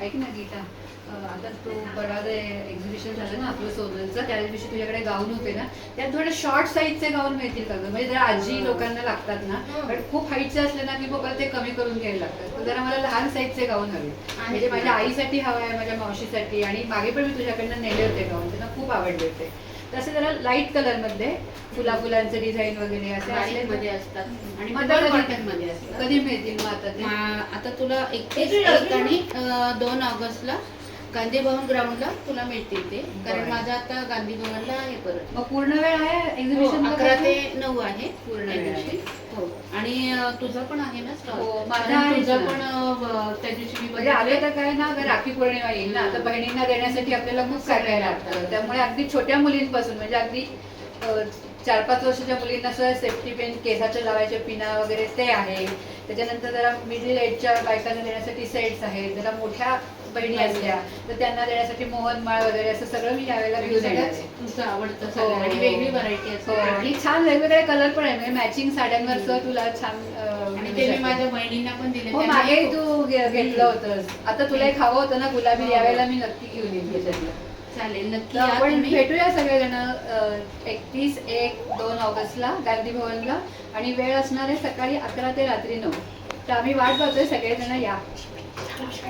ऐक ना गीता, आता तू बराच एक्झिबिशन झालं ना आपलं सोनलचं, त्या दिवशी तुझ्याकडे गाऊन होते ना, त्यात थोडे शॉर्ट साईजचे गाऊन मिळतील का गं? म्हणजे जरा आजी लोकांना लागतात ना, पण खूप हाईटचे असले ना की बघा ते कमी करून घ्यायला लागतात. तर जरा मला लहान साईजचे गाऊन हवे, म्हणजे माझ्या आईसाठी हवा आहे, माझ्या मावशीसाठी, आणि मागे पण मी तुझ्याकडनं नेले होते गाऊन, त्यांना खूप आवडले होते. तसे जरा लाईट कलर मध्ये फुलाफुलांचे डिझाईन वगैरे असे असले मध्ये असतात आणि मग आता कॉटन मध्ये असतात. कधी मिळतील मग आता ते? आता तुला 31 आणि 2 ऑगस्टला गांधी भवन ग्राउंडला तुला मिळतील ते, कारण माझा आता गांधी भवनला आहे परत. मग पूर्ण वेळ आहे एक्झिबिशन? 11 ते 9 आहे पूर्ण त्या वेळ दिवशी. हो, आणि तुझं पण आहे ना स्टॉल? हो, माझा आहे तुझं ना. पण त्या दिवशी मी म्हणजे आले तर काय ना, राखी पौर्णिमा येईल ना, आता बहिणींना देण्यासाठी आपल्याला खूप काय काय लागतं. त्यामुळे अगदी छोट्या मुलींपासून म्हणजे अगदी 4-5 वर्षाच्या मुलींना सुद्धा सेफ्टी पेन, केसाच्या लावायच्या पिना वगैरे ते आहे. त्याच्यानंतर जरा मिडल एजच्या बायकांना देण्यासाठी सेट्स आहेत. जरा मोठ्या बहिणी असल्या तर त्यांना देण्यासाठी मोहनमाळ वगैरे असं सगळं मी यावेळेला घेऊन येणार आहे. तुझं आवडतं सगळं आणि वेगळी व्हरायटी हो, असते. आणि छान वेगवेगळे कलर पण आहे, म्हणजे मॅचिंग साड्यांवर सुद्धा तुला छान आणि ते मी माझ्या बहिणींना पण दिले. हो, मागे तू घेतलं होतंस. आता तुला एक हवं होतं ना गुलाबी, यावेळेला मी नक्की घेऊन येईल त्याच्यातलं. चालेल, नक्की आपण भेटूया सगळेजण 31-1-2 ऑगस्टला गांधी भवनला, आणि वेळ असणार आहे सकाळी 11 ते रात्री 9. तर आम्ही वाट बघतोय, सगळेजण या.